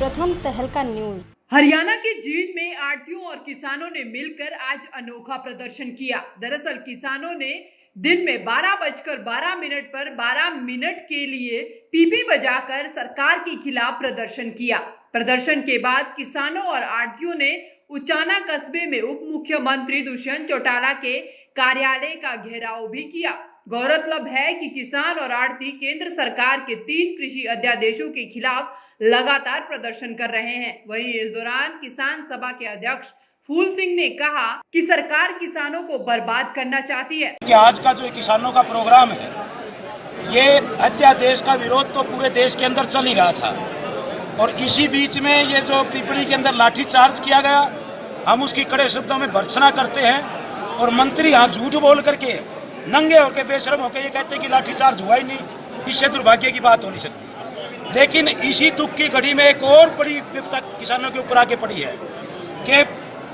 प्रथम तहलका न्यूज। हरियाणा के जींद में आढ़तियों और किसानों ने मिलकर आज अनोखा प्रदर्शन किया। दरअसल किसानों ने दिन में 12:12 पर 12 मिनट के लिए पीपी बजाकर सरकार के खिलाफ प्रदर्शन किया। प्रदर्शन के बाद किसानों और आढ़तियों ने उचाना कस्बे में उप मुख्यमंत्री दुष्यंत चौटाला के कार्यालय का घेराव भी किया। गौरतलब है कि किसान और आढ़ती केंद्र सरकार के 3 कृषि अध्यादेशों के खिलाफ लगातार प्रदर्शन कर रहे हैं। वहीं इस दौरान किसान सभा के अध्यक्ष फूल सिंह ने कहा कि सरकार किसानों को बर्बाद करना चाहती है। कि आज का जो किसानों का प्रोग्राम है, ये अध्यादेश का विरोध तो पूरे देश के अंदर चल ही रहा था और इसी बीच में ये जो पिपली के अंदर लाठीचार्ज किया गया, हम उसकी कड़े शब्दों में भर्त्सना करते हैं। और मंत्री यहाँ झूठ बोल करके नंगे होकर बेशर्म होकर ये कहते हैं कि लाठीचार्ज हुआ ही नहीं। इससे दुर्भाग्य की बात हो नहीं सकती। लेकिन इसी दुख की घड़ी में एक और बड़ी विपदा किसानों के ऊपर आके पड़ी है कि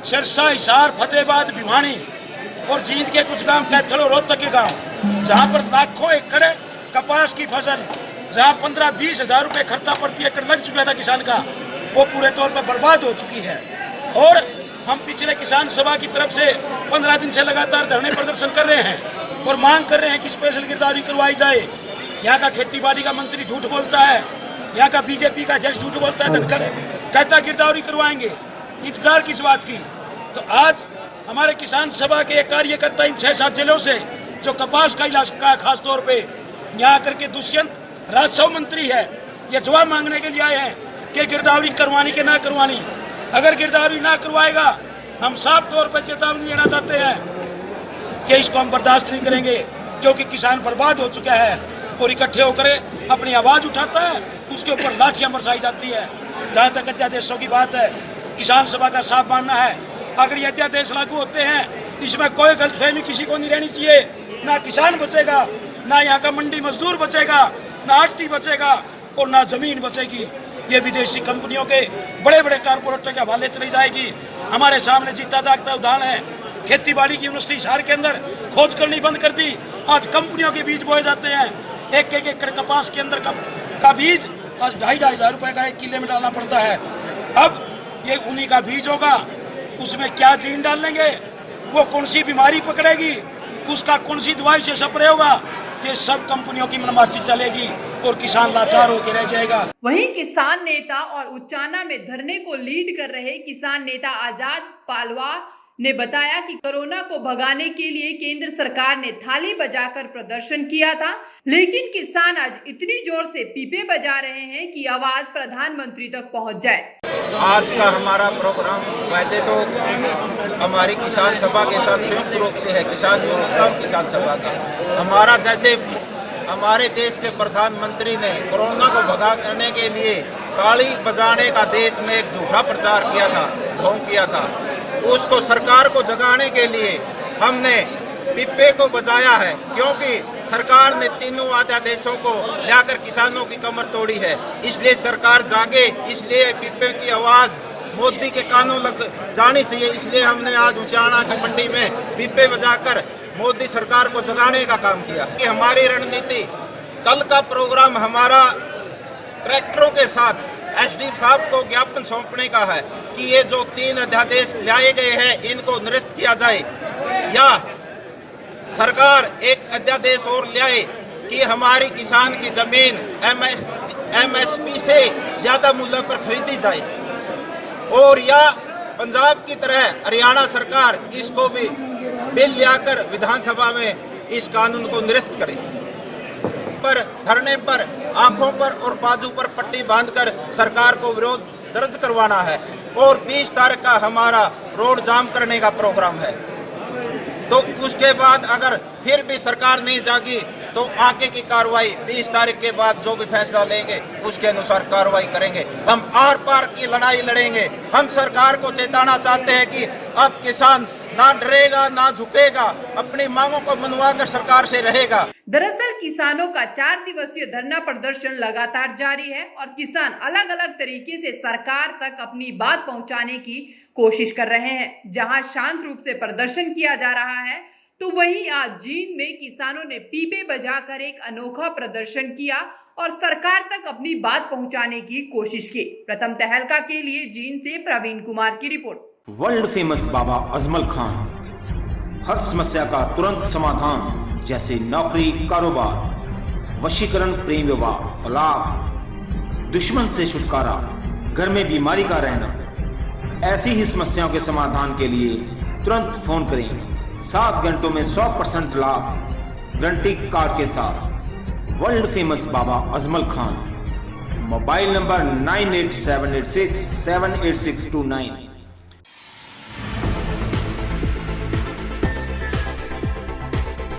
सिरसा, हिसार, फतेहाबाद, भिवानी और जींद के कुछ गांव, कैथल और रोहतक के गांव, जहां पर लाखों एकड़ कपास की फसल, जहां 15-20 हज़ार रुपये खर्चा प्रति एकड़ लग चुका था किसान का, वो पूरे तौर पर बर्बाद हो चुकी है। और हम पिछले किसान सभा की तरफ से 15 दिन से लगातार धरने प्रदर्शन कर रहे हैं और मांग कर रहे हैं कि स्पेशल गिरदावरी करवाई जाए। यहाँ का खेती बाड़ी का मंत्री झूठ बोलता है, यहाँ का बीजेपी का अध्यक्ष झूठ बोलता है, धनखड़ कहता गिरदावरी करवाएंगे। इंतजार किस बात की? तो आज हमारे किसान सभा के कार्यकर्ता इन 6-7 जिलों से जो कपास का इलाज का खास तौर पे यहाँ करके दुष्यंत राजस्व मंत्री है, ये जवाब मांगने के लिए आए हैं कि गिरदावरी करवानी के ना करवानी। अगर गिरदावरी ना करवाएगा, हम साफ तौर पर चेतावनी देना चाहते हैं कि इसको हम बर्दाश्त नहीं करेंगे, क्योंकि किसान बर्बाद हो चुका है और इकट्ठे होकर अपनी आवाज उठाता है, उसके ऊपर लाठियां बरसाई जाती है। जहाँ तक अध्यादेशों की बात है, किसान सभा का साफ मानना है, अगर ये अध्यादेश लागू होते हैं, इसमें कोई गलतफहमी किसी को नहीं रहनी चाहिए। ना किसान बचेगा, ना यहाँ का मंडी मजदूर बचेगा, ना आढ़ती बचेगा और ना जमीन बचेगी। ये विदेशी कंपनियों के बड़े बड़े कारपोरेटर के हवाले चली जाएगी। हमारे सामने जीता जागता उदाहरण है, खेती बाड़ी की यूनिवर्सिटी हिसार के अंदर खोज करनी बंद कर दी। आज कंपनियों के बीज बोए जाते हैं, एक एकड़ कपास के अंदर का बीज आज 2,500 हज़ार रुपए का 1 किले में डालना पड़ता है। अब ये उन्हीं का बीज होगा, उसमें क्या जीन डालेंगे, वो कौन सी बीमारी पकड़ेगी, उसका कौन सी दवाई से स्प्रे होगा, ये सब कंपनियों की मनमार्जी चलेगी और किसान लाचार होकर रह जाएगा। वहीं किसान नेता और उचाना में धरने को लीड कर रहे किसान नेता आजाद पालवा ने बताया कि कोरोना को भगाने के लिए केंद्र सरकार ने थाली बजाकर प्रदर्शन किया था, लेकिन किसान आज इतनी जोर से पीपे बजा रहे हैं कि आवाज प्रधानमंत्री तक पहुंच जाए। आज का हमारा प्रोग्राम वैसे तो हमारी किसान सभा के साथ संयुक्त रूप से है, किसान यूनियन और किसान सभा का। हमारा जैसे हमारे देश के प्रधानमंत्री ने कोरोना को भगाने के लिए ताली बजाने का देश में एक झूठा प्रचार किया था, ढोंग किया था, उसको सरकार को जगाने के लिए हमने पिप्पे को बजाया है, क्योंकि सरकार ने तीनों अध्यादेशों को लाकर किसानों की कमर तोड़ी है। इसलिए सरकार जागे, इसलिए पिप्पे की आवाज़ मोदी के कानों लग जानी चाहिए। इसलिए हमने आज उचाना की मंडी में पिप्पे बजाकर मोदी सरकार को जगाने का काम किया। कि हमारी रणनीति कल का प्रोग्राम हमारा ट्रैक्टरों के साथ एसडीएम साहब को ज्ञापन सौंपने का है कि ये जो 3 अध्यादेश लाए गए हैं, इनको निरस्त किया जाए, या सरकार एक अध्यादेश और लाए कि हमारी किसान की जमीन एमएसपी से ज्यादा मूल्य पर खरीदी जाए, और या पंजाब की तरह हरियाणा सरकार इसको भी बिल लाकर विधानसभा में इस कानून को निरस्त करे। पर धरने पर आंखों पर और बाजू पर पट्टी बांधकर सरकार को विरोध दर्ज करवाना है, और 20 तारीख का हमारा रोड जाम करने का प्रोग्राम है। तो उसके बाद अगर फिर भी सरकार नहीं जागी तो आगे की कार्रवाई 20 तारीख के बाद जो भी फैसला लेंगे उसके अनुसार कार्रवाई करेंगे। हम आर पार की लड़ाई लड़ेंगे। हम सरकार को चेताना चाहते हैं कि अब किसान ना डरेगा, ना झुकेगा, अपनी मांगों को मनवाकर सरकार से रहेगा। दरअसल किसानों का 4 दिवसीय धरना प्रदर्शन लगातार जारी है और किसान अलग अलग तरीके से सरकार तक अपनी बात पहुंचाने की कोशिश कर रहे हैं। जहां शांत रूप से प्रदर्शन किया जा रहा है, तो वहीं आज जींद में किसानों ने पीपे बजाकर एक अनोखा प्रदर्शन किया और सरकार तक अपनी बात पहुंचाने की कोशिश की। प्रथम तहलका के लिए जींद से प्रवीण कुमार की report. World famous Baba Ajmal Khan हर समस्या का तुरंत समाधान, जैसे नौकरी, कारोबार, वशीकरण, प्रेम विवाह, तलाक, दुश्मन से छुटकारा, घर में बीमारी का रहना, ऐसी ही समस्याओं के समाधान के लिए तुरंत फोन करें। 7 घंटों में 100% लाभ गारंटी कार्ड के साथ। World famous Baba Ajmal Khan. Mobile number 9878678629।